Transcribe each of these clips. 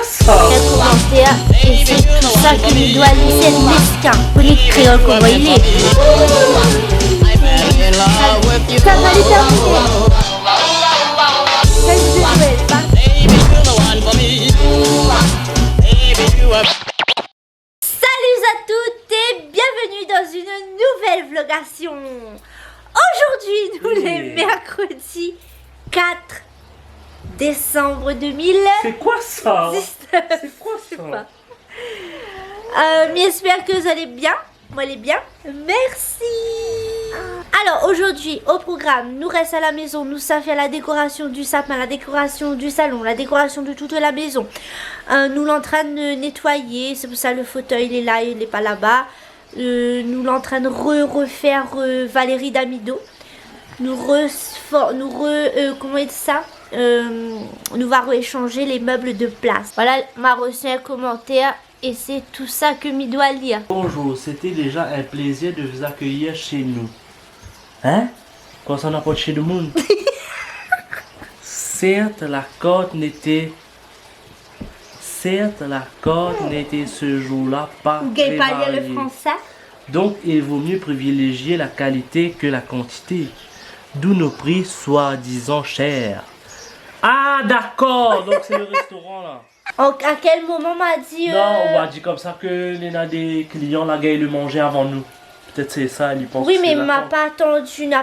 ça? Quel commentaire, et c'est tout ça que nous doit laisser le mesquin. Chronique créole qu'on va y aller. Ça va les terminer. Quelle nouvelle, pas? Salut à toutes et bienvenue dans une nouvelle vlogation. Aujourd'hui, nous les mercredis 4 décembre 2000. C'est quoi ça? C'est quoi ça? Mais j'espère que vous allez bien. Moi, elle est bien. Merci. Alors, aujourd'hui, au programme, nous reste à la maison. Nous, ça fait la décoration du sapin, la décoration du salon, la décoration de toute la maison. Nous l'en train de nettoyer. C'est pour ça le fauteuil, il est là, il n'est pas là-bas. Nous l'en train de refaire Valérie Damido. Comment est ça? Nous va rééchanger les meubles de place. Voilà, m'a reçu un commentaire et c'est tout ça que m'y doit lire. Bonjour, c'était déjà un plaisir de vous accueillir chez nous. Hein? Quand ça n'a pas de chez le monde. Certes, la corde n'était ce jour-là pas Vous très n'avez pas lire le variée. français? Donc, il vaut mieux privilégier la qualité que la quantité. D'où nos prix soi-disant chers. Ah, d'accord! Donc, c'est le restaurant là. À quel moment m'a dit Non, on m'a dit comme ça que les a des clients là, gars, ils le mangeaient avant nous. Peut-être c'est ça, ils pensent oui, que mais c'est n'a l'attente.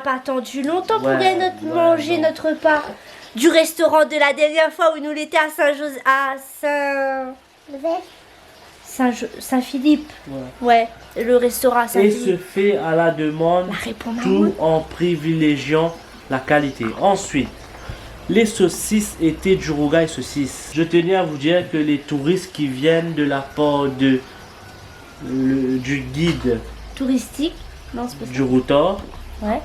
pas attendu longtemps pour Ouais, manger non. notre repas du restaurant de la dernière fois où nous l'étions à Saint-Joseph, à Saint-Philippe. Ouais. Ouais, le restaurant à Et Saint-Philippe. se fait à la demande, Bah, réponds à tout en privilégiant la qualité. Ensuite, les saucisses étaient du Rougail saucisse. Je tenais à vous dire que les touristes qui viennent de la part du guide Touristique? Non, c'est pas ça. du Routor Ouais.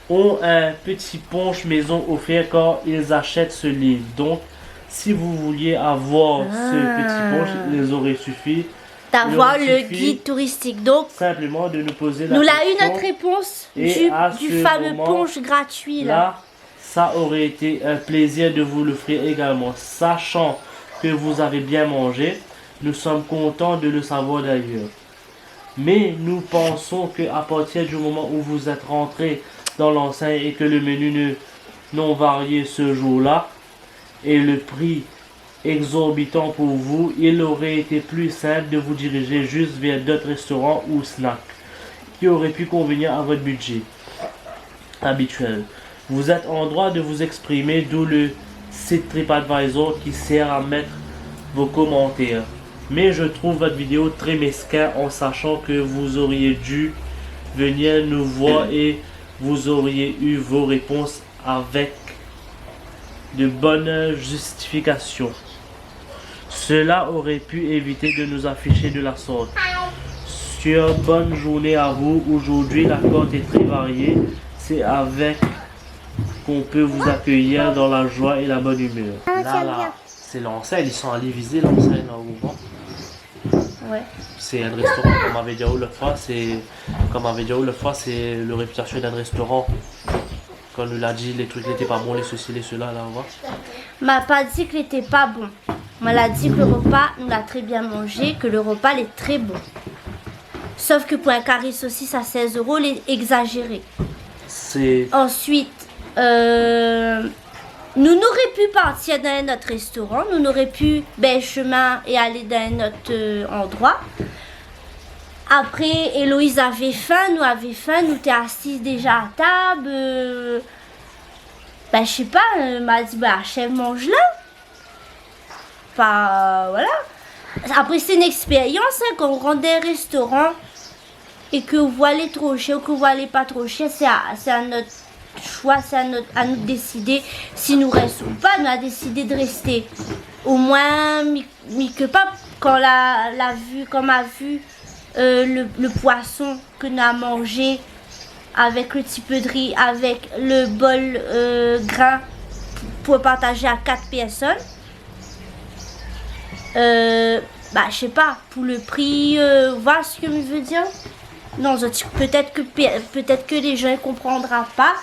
ont un petit punch maison offert quand ils achètent ce livre. Donc, si vous vouliez avoir ce petit punch, il les aurait suffi D'avoir Il le suffit guide touristique. Donc, simplement de nous poser la nous question. l'a eu notre réponse Et à du ce fameux moment, punch gratuit là. Là, ça aurait été un plaisir de vous l'offrir également. Sachant que vous avez bien mangé, nous sommes contents de le savoir d'ailleurs. Mais nous pensons qu'à partir du moment où vous êtes rentré dans l'enseigne et que le menu non varié ce jour-là et le prix exorbitant pour vous, il aurait été plus simple de vous diriger juste vers d'autres restaurants ou snacks qui auraient pu convenir à votre budget habituel. Vous êtes en droit de vous exprimer, d'où le site TripAdvisor qui sert à mettre vos commentaires. Mais je trouve votre vidéo très mesquin en sachant que vous auriez dû venir nous voir et vous auriez eu vos réponses avec de bonnes justifications. Cela aurait pu éviter de nous afficher de la sorte. Sur bonne journée à vous. Aujourd'hui, la corde est très variée. C'est avec qu'on peut vous accueillir dans la joie et la bonne humeur. Là, c'est l'enseigne. Ils sont allés viser l'enseigne là au vent. Ouais. C'est un restaurant, comme m'avait dit l'autre fois. C'est le réputation d'un restaurant. Quand on nous l'a dit, les trucs n'étaient pas bons, les ceci, les cela, là, on voit. M'a pas dit qu'il était pas bon. M'a l'a dit que le repas, nous l'a très bien mangé, que le repas est très bon. Sauf que pour un carré saucisse à 16 €, il est exagéré. C'est... Ensuite, nous n'aurions pu partir dans un autre restaurant, nous n'aurions pu chemin et aller dans un autre endroit. Après, Héloïse avait faim, nous étions assis déjà à table. Je sais pas, elle m'a dit, chef, mange là. Voilà. Après, c'est une expérience, hein, quand on rentre dans un restaurant et que vous allez trop cher ou que vous allez pas trop cher, c'est à notre choix, c'est à nous de décider si nous restons ou pas. Nous avons décidé de rester. Au moins, que pas, quand on a vu le poisson que nous avons mangé avec le petit peu de riz, avec le bol grain pour partager à 4 personnes. Je sais pas, pour le prix, voir ce que je veux dire. Non, peut-être que les gens ne comprendront pas.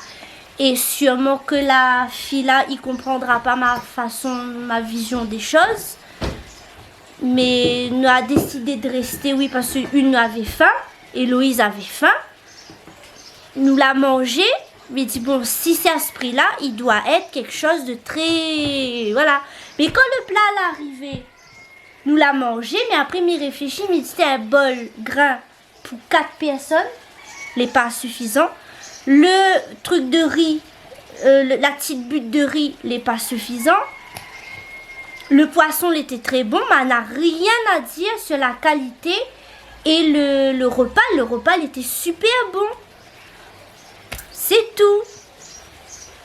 Et sûrement que la fille là, il comprendra pas ma vision des choses. Mais nous a décidé de rester, oui, parce qu'une nous avait faim, Héloïse avait faim. Nous l'a mangé, mais dit bon, si c'est à ce prix-là, il doit être quelque chose de très... Voilà. Mais quand le plat est arrivé, nous l'a mangé, mais après, m'y réfléchit, mais c'était un bol grain pour 4 personnes, les pas suffisants. Le truc de riz, la petite butte de riz, les pas suffisants. Le poisson, il était très bon, mais on n'a rien à dire sur la qualité. Et le repas, il était super bon. C'est tout.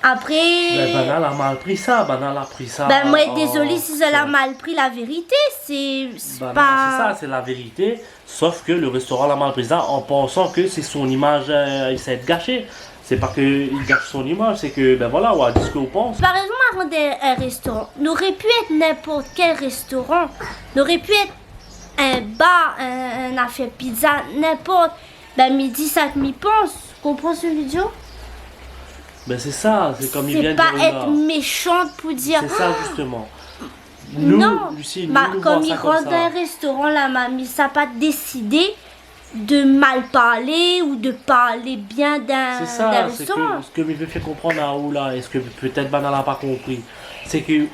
Après... Ben, Banal a mal pris ça, Banal a pris ça. Ben, moi, désolée si elle a mal pris la vérité. C'est Banal, pas... c'est ça, c'est la vérité. Sauf que le restaurant l'a mal pris ça en pensant que c'est son image, il s'est gâché. C'est pas qu'il gâche son image, c'est que, ben voilà, on a dit ce qu'on pense. Par exemple, avant un restaurant, n'aurait pu être n'importe quel restaurant. N'aurait pu être un bar, un affaire pizza, n'importe. Ben, midi, ça m'y pense. Comprends ce vidéo? Ben c'est ça, c'est comme il vient C'est de pas dire être là. méchante pour dire... C'est ça justement. Nous, non, Lucie, bah, nous comme voit il ça comme rentre dans un ça. restaurant, la mamie, ça n'a pas décidé de mal parler ou de parler bien d'un C'est ça, c'est que restaurant. ce que me fait comprendre à où là, et ce que peut-être Banal n'a pas compris, c'est que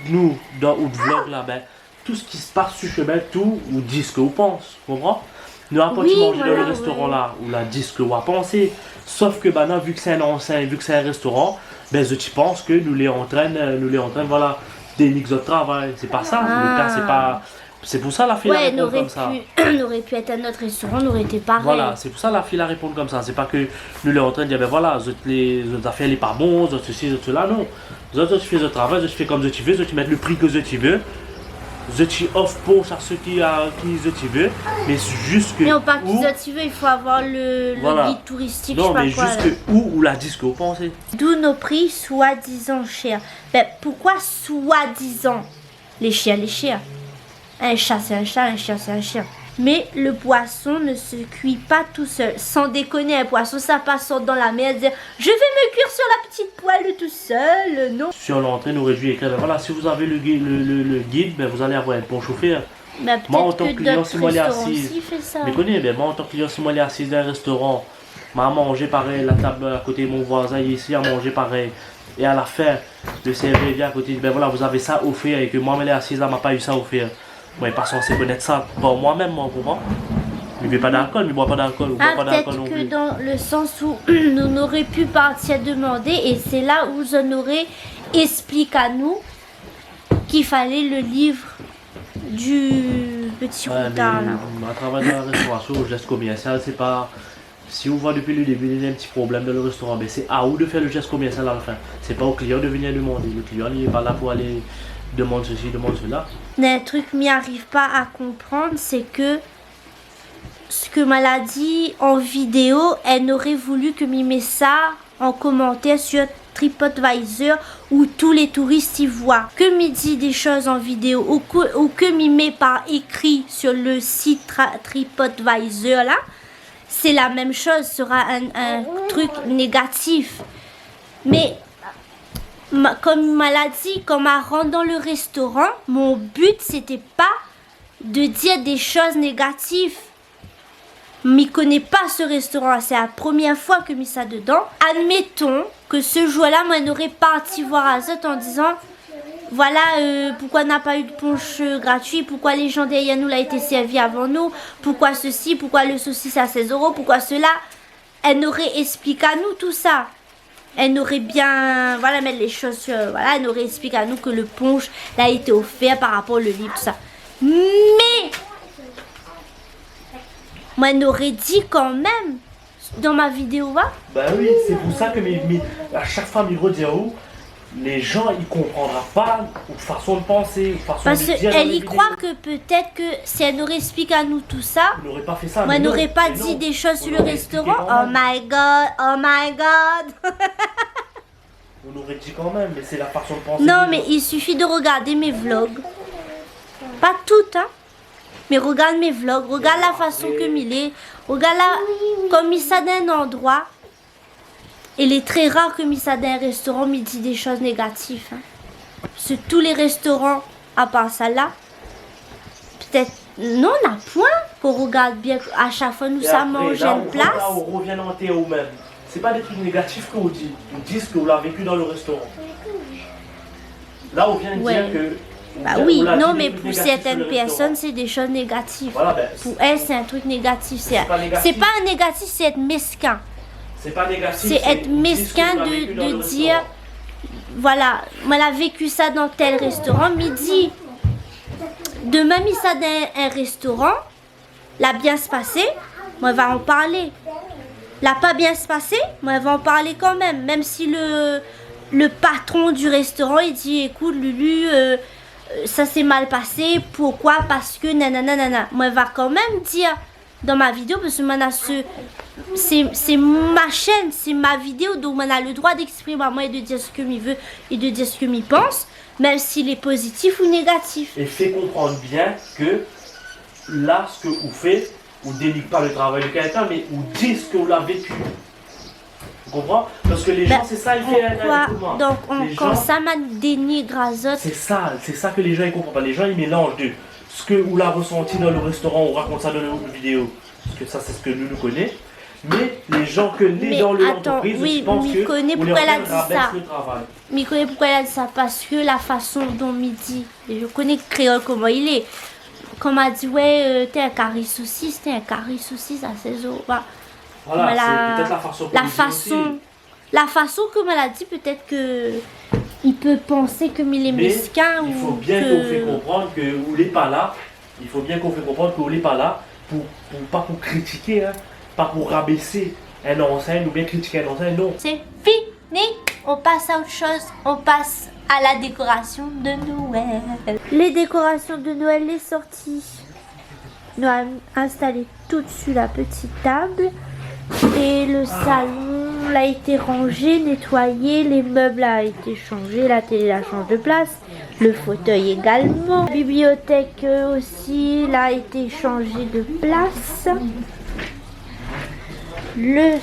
nous, dans le vlog là, ben, tout ce qui se passe sur chemin, tout, ou dit ce qu'on pense, tu comprends? Nous avons pas Oui, mangé dans voilà, le restaurant ouais. là, où là, dit ce qu'on a pensé. Sauf que Banal, vu que c'est un enseigne, vu que c'est un restaurant, ben, je pense que nous les entraîne, voilà, des mix de travail. C'est pas ça, le cas, c'est pas. C'est pour ça la fille Ouais, a répondu comme ça. n'aurait pu être un autre restaurant, n'aurait été pareil. Voilà, c'est pour ça la fille a répondu comme ça. C'est pas que nous les en train de dire, ben voilà, les affaires n'est pas bon, ceci, cela, non. Je fais le travail, je fais comme je veux, je mets le prix que je veux. Je offre pour à ceux qui je veux, mais c'est juste que. Mais on parle où- de tu veux, il faut avoir le Voilà. guide touristique, Non, mais je sais pas quoi. juste que où la disque vous pensez. D'où nos prix soi-disant chers. Ben, pourquoi soi-disant les chiens, les chiens? Un chat, c'est un chat, un chien, c'est un chien. Mais le poisson ne se cuit pas tout seul. Sans déconner, un poisson, ça passe dans la mer, dire je vais me cuire sur la petite poêle tout seul. Non. Sur l'entrée, nous aurait dû écrire, ben voilà, si vous avez le guide, ben vous allez avoir un bon chauffeur. Ben, Moi, en peut-être tant que client, d'autres si moi, elle est restaurants assise. aussi fait ça. Mais connais, ben moi en tant que client, si moi elle est assise dans un restaurant, m'a mangé pareil, la table à côté de mon voisin ici a mangé pareil. Et à la fin, le serveur vient à côté, ben voilà, vous avez ça offert et que moi elle est assise là, m'a pas eu ça offert. Moi, pas censé connaître ça pour moi-même, moi, vous comprenez? Mais il ne pas d'alcool, il ne boit pas d'alcool, il Ah, boit pas d'alcool peut-être non que plus. dans le sens où nous aurait pu partir demander et c'est là où on aurait expliqué à nous qu'il fallait le livre du petit Ouais, routard là. mais à travers la restauration, geste commercial, c'est pas. Si on voit depuis le début il y a un petit problème dans le restaurant, ben c'est à vous de faire le geste commercial à la fin. C'est pas au client de venir demander. Le client il n'est pas là pour aller demander ceci, demander cela. Mais un truc m'y arrive pas à comprendre, c'est que ce que m'a dit en vidéo, elle aurait voulu que m'y mette ça en commentaire sur TripAdvisor où tous les touristes y voient. Que m'y dit des choses en vidéo ou que m'y met par écrit sur le site TripAdvisor là, c'est la même chose, sera un truc négatif. Mais comme m'a dit, quand m'a rentre dans le restaurant, mon but c'était pas de dire des choses négatives. M'y connais pas ce restaurant, c'est la première fois que mis ça dedans. Admettons que ce jour-là, moi, n'aurais parti voir Azot en disant voilà pourquoi on n'a pas eu de punch gratuit, pourquoi les gens derrière nous l'ont été servi avant nous, pourquoi ceci, pourquoi le saucisse à 16 €, pourquoi cela. Elle aurait expliqué à nous tout ça. Elle aurait bien, voilà, mettre les choses sur, voilà, elle aurait expliqué à nous que le punch a été offert par rapport au livre, tout ça. Mais moi, elle aurait dit quand même dans ma vidéo, va. Bah oui, c'est pour ça que à chaque fois, me redire où les gens ils comprendront pas ou façon de penser, ou façon Parce de dire. qu'elle y croit que peut-être que si elle aurait expliqué à nous tout ça, On n'aurait pas fait ça. moi, mais elle non, n'aurait pas mais dit non. des choses On sur le aurait expliqué restaurant. quand Oh même. my god, oh my god. On aurait dit quand même, mais c'est la façon de penser. Non, des mais gens. il suffit de regarder mes vlogs. Pas toutes, hein. Mais regarde mes vlogs, regarde la façon que il est. Regarde là, comme il s'est d'un endroit. Il est très rare que il s'est d'un restaurant, mais il dit des choses négatives. Hein. Parce que tous les restaurants, à part ça là, peut-être non, on a point qu'on regarde bien à chaque fois nous Et ça après, mange là, une place. Là, on revient en théo même. C'est pas des trucs négatifs que vous dites. Vous dites que vous l'avez vécu dans le restaurant. Là, on vient de Ouais. dire que. Bah on oui, l'a non, dit, mais des trucs pour négatifs sur certaines le restaurant. personnes, c'est des choses négatives. Voilà, ben, Pour elles, c'est un truc négatif. C'est pas négatif. c'est pas un négatif, c'est être mesquin. c'est pas négatif. C'est être vous dites ce que mesquin vous l'avez vécu dans le de restaurant. dire, voilà, moi, elle a vécu ça dans tel restaurant, midi. Demain, mis ça dans un restaurant, l'a bien se passer, moi, elle va en parler. L'a pas bien se passer, moi, elle va en parler quand même. Même si le patron du restaurant, il dit, écoute, Lulu, ça s'est mal passé. Pourquoi? Parce que nanana. Moi, elle va quand même dire dans ma vidéo, parce que maintenant, c'est ma chaîne, c'est ma vidéo, donc on a le droit d'exprimer à moi et de dire ce que m'il veut et de dire ce que m'il pense, même s'il est positif ou négatif. Et fait comprendre bien que là, ce que vous faites, vous dénigrez pas le travail de quelqu'un, mais vous dites ce que vous l'avez vécu. Vous comprenez? Parce que les gens, c'est ça, ils font Donc, Les quand gens- ça m'a dénigre à autres, c'est ça que les gens ils comprennent pas. Les gens ils mélangent de ce que vous l'a ressenti dans le restaurant, on raconte ça dans la vidéo. Parce que ça, c'est ce que nous connaissons. Mais les gens que les Mais dans attends, l'entreprise, oui, je pense mais que connaît vous les pourquoi elle a remettez dit rabaisse ça. le travail. mais je connais pourquoi elle a dit ça, parce que la façon dont midi, et je connais créole comment il est. Quand on m'a dit, ouais, t'es un carré saucisse, à 16 euros. Bah, Voilà, voilà, c'est peut-être la façon. la façon comme elle a dit, peut-être que il peut penser que il est Mais mesquin il faut ou bien que... qu'on fait comprendre que vous n'êtes pas là. Il faut bien qu'on fait comprendre que vous n'êtes pas là pas pour critiquer, hein, pas pour rabaisser un enseigne ou bien critiquer un enseigne, non. C'est fini. On passe à autre chose. On passe à la décoration de Noël. Les décorations de Noël, les sorties. Nous avons installé tout dessus la petite table. Et le salon a été rangé, nettoyé. Les meubles a été changés. La télé la change de place. Le fauteuil également. La bibliothèque aussi a été changée de place. Le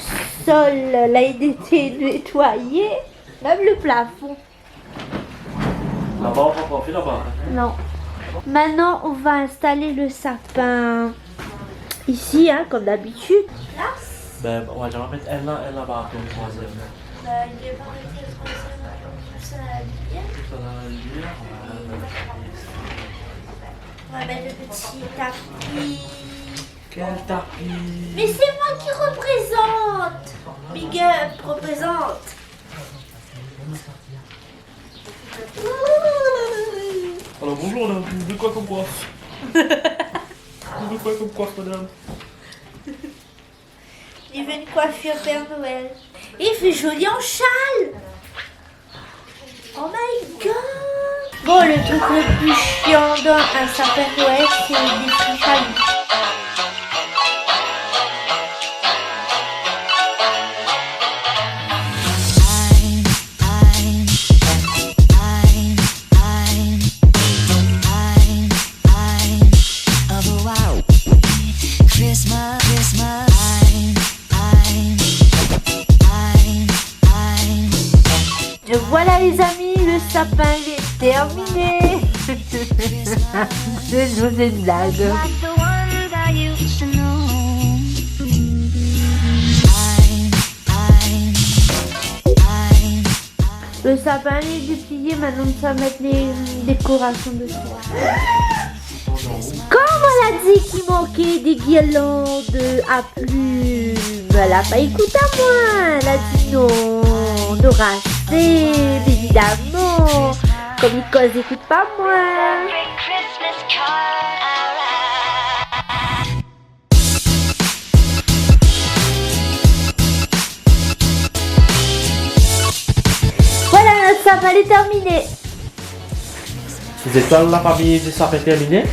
sol a été nettoyé. Même le plafond. Là-bas, on va pas faire là-bas. Non. Maintenant, on va installer le sapin ici, hein, comme d'habitude. Ben, ouais, j'aimerais mettre elle là-bas, comme troisième. Il est pas arrêté le troisième. Ça Ça dans la lumière, on va mettre le petit tapis. Quel tapis. Mais c'est moi qui représente. Big Up représente. Alors bonjour madame, vous voulez quoi comme coiffe? Vous voulez quoi comme coiffe madame? Il veut une coiffure Père Noël. Et il fait joli en châle. Oh my god. Bon, le truc le plus chiant dans un sapin de Noël, c'est des fiches à lui. Voilà les amis, le sapin il est terminé. C'est une blague. Le sapin il est déplié, maintenant ça va mettre les décorations dessus. Comme on a dit qu'il manquait des guirlandes à plumes, elle a pas écouté à moi, elle a dit non, on aura assez, évidemment. Comme il cause, écoute pas moi. Voilà, notre sapin est terminé. Vous êtes dans la famille du sapin terminé?